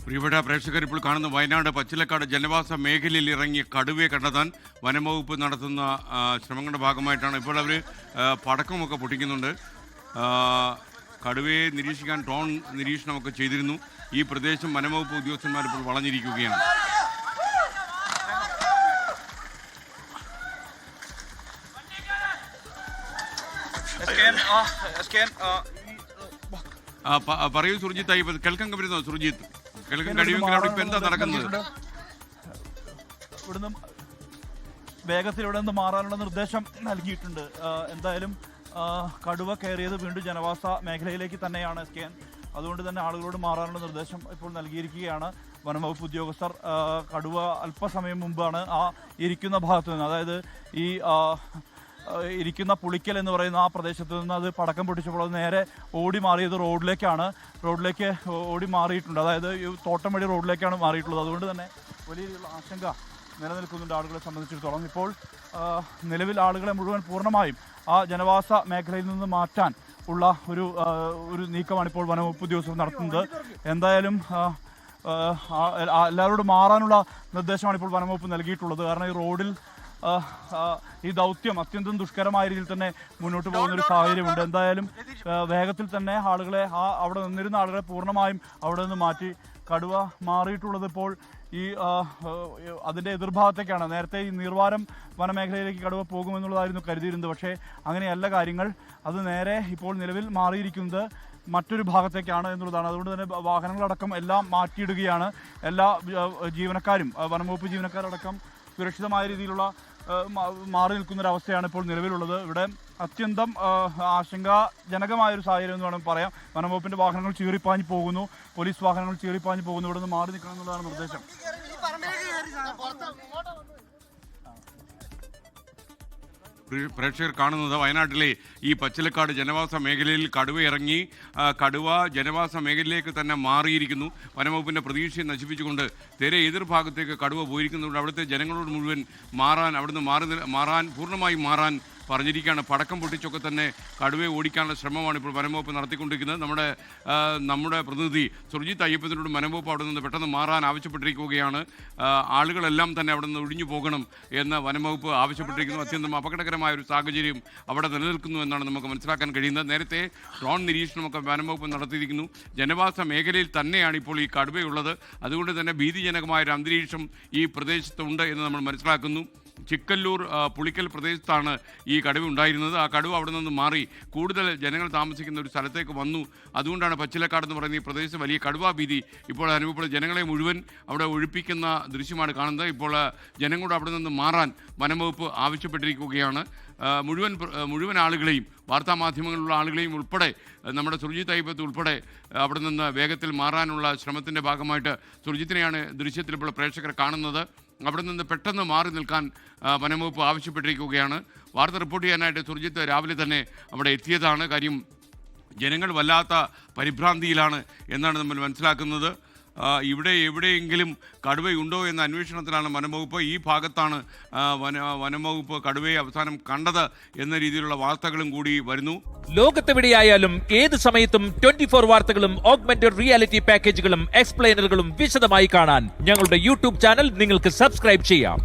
പ്രിയപ്പെട്ട പ്രേക്ഷകർ ഇപ്പോൾ കാണുന്ന വയനാട് പച്ചിലക്കാട് ജനവാസ മേഖലയിൽ ഇറങ്ങിയ കടുവയെ കണ്ടെത്താൻ വനംവകുപ്പ് നടത്തുന്ന ശ്രമങ്ങളുടെ ഭാഗമായിട്ടാണ് ഇപ്പോൾ അവർ പടക്കമൊക്കെ പൊട്ടിക്കുന്നുണ്ട്. കടുവയെ നിരീക്ഷിക്കാൻ ഡ്രോൺ നിരീക്ഷണമൊക്കെ ചെയ്തിരുന്നു. ഈ പ്രദേശം വനംവകുപ്പ് ഉദ്യോഗസ്ഥന്മാർ ഇപ്പോൾ വളഞ്ഞിരിക്കുകയാണ്. പറയൂ സുർജിത്ത്, കേൾക്കാൻ വരുന്നോ സുർജിത്ത്? കേൾക്കാൻ കഴിയുമെങ്കിൽ അവിടെ ഇപ്പം എന്താ നടക്കുന്നത്? ഇവിടുന്ന് വേഗത്തിൽ ഇവിടെ നിന്ന് മാറാനുള്ള നിർദ്ദേശം നൽകിയിട്ടുണ്ട്. എന്തായാലും കടുവ കയറിയത് വീണ്ടും ജനവാസ മേഖലയിലേക്ക് തന്നെയാണ് സ്കാൻ. അതുകൊണ്ട് തന്നെ ആളുകളോട് മാറാനുള്ള നിർദ്ദേശം ഇപ്പോൾ നൽകിയിരിക്കുകയാണ് വനംവകുപ്പ് ഉദ്യോഗസ്ഥർ. കടുവ അല്പസമയം മുമ്പാണ് ആ ഇരിക്കുന്ന ഭാഗത്ത് നിന്ന്, അതായത് ഈ ഇരിക്കുന്ന പുളിക്കൽ എന്ന് പറയുന്ന ആ പ്രദേശത്ത് നിന്ന് അത് പടക്കം പൊട്ടിച്ചപ്പോൾ അത് നേരെ ഓടി മാറിയത് റോഡിലേക്ക് ഓടി മാറിയിട്ടുണ്ട്. അതായത് ഈ തോട്ടംവഴി റോഡിലേക്കാണ് മാറിയിട്ടുള്ളത്. അതുകൊണ്ട് തന്നെ വലിയ ആശങ്ക നിലനിൽക്കുന്നുണ്ട് ആളുകളെ സംബന്ധിച്ചിടത്തോളം. ഇപ്പോൾ നിലവിൽ ആളുകളെ മുഴുവൻ പൂർണ്ണമായും ആ ജനവാസ മേഖലയിൽ നിന്ന് മാറ്റാൻ ഉള്ള ഒരു നീക്കമാണ് ഇപ്പോൾ വനംവകുപ്പ് ഉദ്യോഗസ്ഥർ നടത്തുന്നത്. എന്തായാലും എല്ലാവരോടും മാറാനുള്ള നിർദ്ദേശമാണ് ഇപ്പോൾ വനംവകുപ്പ് നൽകിയിട്ടുള്ളത്. കാരണം ഈ റോഡിൽ ഈ ദൗത്യം അത്യന്തം ദുഷ്കരമായ രീതിയിൽ തന്നെ മുന്നോട്ട് പോകുന്ന ഒരു സാഹചര്യമുണ്ട്. എന്തായാലും വേഗത്തിൽ തന്നെ ആളുകളെ അവിടെ നിന്നിരുന്ന ആളുകളെ പൂർണ്ണമായും അവിടെ നിന്ന് മാറ്റി. കടുവ മാറിയിട്ടുള്ളത് ഇപ്പോൾ ഈ അതിൻ്റെ എതിർഭാഗത്തേക്കാണ്. നേരത്തെ ഈ നീർവാരം വനമേഖലയിലേക്ക് കടുവ പോകുമെന്നുള്ളതായിരുന്നു കരുതിയിരുന്നത്. പക്ഷേ അങ്ങനെയല്ല കാര്യങ്ങൾ. അത് നേരെ ഇപ്പോൾ നിലവിൽ മാറിയിരിക്കുന്നത് മറ്റൊരു ഭാഗത്തേക്കാണ് എന്നുള്ളതാണ്. അതുകൊണ്ട് തന്നെ വാഹനങ്ങളടക്കം എല്ലാം മാറ്റിയിടുകയാണ്. എല്ലാ ജീവനക്കാരും, വനംവകുപ്പ് ജീവനക്കാരടക്കം സുരക്ഷിതമായ രീതിയിലുള്ള മാറി നിൽക്കുന്നൊരവസ്ഥയാണ് ഇപ്പോൾ നിലവിലുള്ളത്. ഇവിടെ അത്യന്തം ആശങ്കാജനകമായൊരു സാഹചര്യം എന്ന് വേണം പറയാം. വനംവകുപ്പിൻ്റെ വാഹനങ്ങൾ ചീറിപ്പാഞ്ഞ് പോകുന്നു, പോലീസ് വാഹനങ്ങൾ ചീറിപ്പാഞ്ഞ് പോകുന്നു. ഇവിടെ നിന്ന് മാറി നിൽക്കണം എന്നുള്ളതാണ് നിർദ്ദേശം. പ്രേക്ഷകർ കാണുന്നത് വയനാട്ടിലെ ഈ പച്ചിലക്കാട് ജനവാസ മേഖലയിൽ കടുവ ഇറങ്ങി. കടുവ ജനവാസ മേഖലയിലേക്ക് തന്നെ മാറിയിരിക്കുന്നു. വനംവകുപ്പിൻ്റെ പ്രതീക്ഷയെ നശിപ്പിച്ചുകൊണ്ട് തെരെ എതിർഭാഗത്തേക്ക് കടുവ പോയിരിക്കുന്നുണ്ട്. അവിടുത്തെ ജനങ്ങളോട് മുഴുവൻ പൂർണ്ണമായും മാറാൻ പറഞ്ഞിരിക്കുകയാണ്. പടക്കം പൊട്ടിച്ചൊക്കെ തന്നെ കടുവയെ ഓടിക്കാനുള്ള ശ്രമമാണ് ഇപ്പോൾ വനംവകുപ്പ് നടത്തിക്കൊണ്ടിരിക്കുന്നത്. നമ്മുടെ പ്രതിനിധി സുർജിത്ത് അയ്യപ്പത്തിനോട് വനംവകുപ്പ് അവിടെ നിന്ന് പെട്ടെന്ന് മാറാൻ ആവശ്യപ്പെട്ടിരിക്കുകയാണ്. ആളുകളെല്ലാം തന്നെ അവിടെ നിന്ന് ഒഴിഞ്ഞു പോകണം എന്ന് വനംവകുപ്പ് ആവശ്യപ്പെട്ടിരിക്കുന്നു. അത്യന്തം അപകടകരമായ ഒരു സാഹചര്യം അവിടെ നിലനിൽക്കുന്നു എന്നാണ് നമുക്ക് മനസ്സിലാക്കാൻ കഴിയുന്നത്. നേരത്തെ ഡ്രോൺ നിരീക്ഷണമൊക്കെ വനംവകുപ്പ് നടത്തിയിരിക്കുന്നു. ജനവാസ മേഖലയിൽ തന്നെയാണ് ഇപ്പോൾ ഈ കടുവയുള്ളത്. അതുകൊണ്ട് തന്നെ ഭീതിജനകമായൊരു അന്തരീക്ഷം ഈ പ്രദേശത്തുണ്ട് എന്ന് നമ്മൾ മനസ്സിലാക്കുന്നു. ചിക്കല്ലൂർ പുളിക്കൽ പ്രദേശത്താണ് ഈ കടുവ ഉണ്ടായിരുന്നത്. ആ കടുവ അവിടെ നിന്ന് മാറി കൂടുതൽ ജനങ്ങൾ താമസിക്കുന്ന ഒരു സ്ഥലത്തേക്ക് വന്നു. അതുകൊണ്ടാണ് പച്ചിലക്കാട് എന്ന് പറയുന്ന ഈ പ്രദേശത്ത് വലിയ കടുവാ ഭീതി ഇപ്പോൾ അനുഭവപ്പെടുന്നത്. ജനങ്ങളെ മുഴുവൻ അവിടെ ഒഴിപ്പിക്കുന്ന ദൃശ്യമാണ് കാണുന്നത്. ഇപ്പോൾ ജനങ്ങളോട് അവിടെ നിന്ന് മാറാൻ വനംവകുപ്പ് ആവശ്യപ്പെട്ടിരിക്കുകയാണ്. മുഴുവൻ ആളുകളെയും, വാർത്താമാധ്യമങ്ങളിലുള്ള ആളുകളെയും ഉൾപ്പെടെ, നമ്മുടെ സുർജിത്ത് അയ്യപ്പത്ത് ഉൾപ്പെടെ അവിടെ നിന്ന് വേഗത്തിൽ മാറാനുള്ള ശ്രമത്തിൻ്റെ ഭാഗമായിട്ട് സുർജിത്തിനെയാണ് ദൃശ്യത്തിൽ ഇപ്പോൾ പ്രേക്ഷകർ കാണുന്നത്. അവിടെ നിന്ന് പെട്ടെന്ന് മാറി നിൽക്കാൻ വനംവകുപ്പ് ആവശ്യപ്പെട്ടിരിക്കുകയാണ്. വാർത്ത റിപ്പോർട്ട് ചെയ്യാനായിട്ട് സുർജിത്ത് രാവിലെ തന്നെ അവിടെ എത്തിയതാണ്. കാര്യം ജനങ്ങൾ വല്ലാത്ത പരിഭ്രാന്തിയിലാണ് എന്നാണ് നമ്മൾ മനസ്സിലാക്കുന്നത്. ഇവിടെ എവിടെയെങ്കിലും കടുവയുണ്ടോ എന്ന അന്വേഷണത്തിലാണ് വനംവകുപ്പ്. ഈ ഭാഗത്താണ് വനംവകുപ്പ് കടുവയെ അവസാനം കണ്ടത് എന്ന രീതിയിലുള്ള വാർത്തകളും കൂടി വരുന്നു. ലോകത്തെവിടെയായാലും ഏത് സമയത്തും 24 വാർത്തകളും ഓഗ്മെന്റഡ് റിയാലിറ്റി പാക്കേജുകളും എക്സ്പ്ലെയിനറുകളും വിശദമായി കാണാൻ ഞങ്ങളുടെ യൂട്യൂബ് ചാനൽ നിങ്ങൾക്ക് സബ്സ്ക്രൈബ് ചെയ്യാം.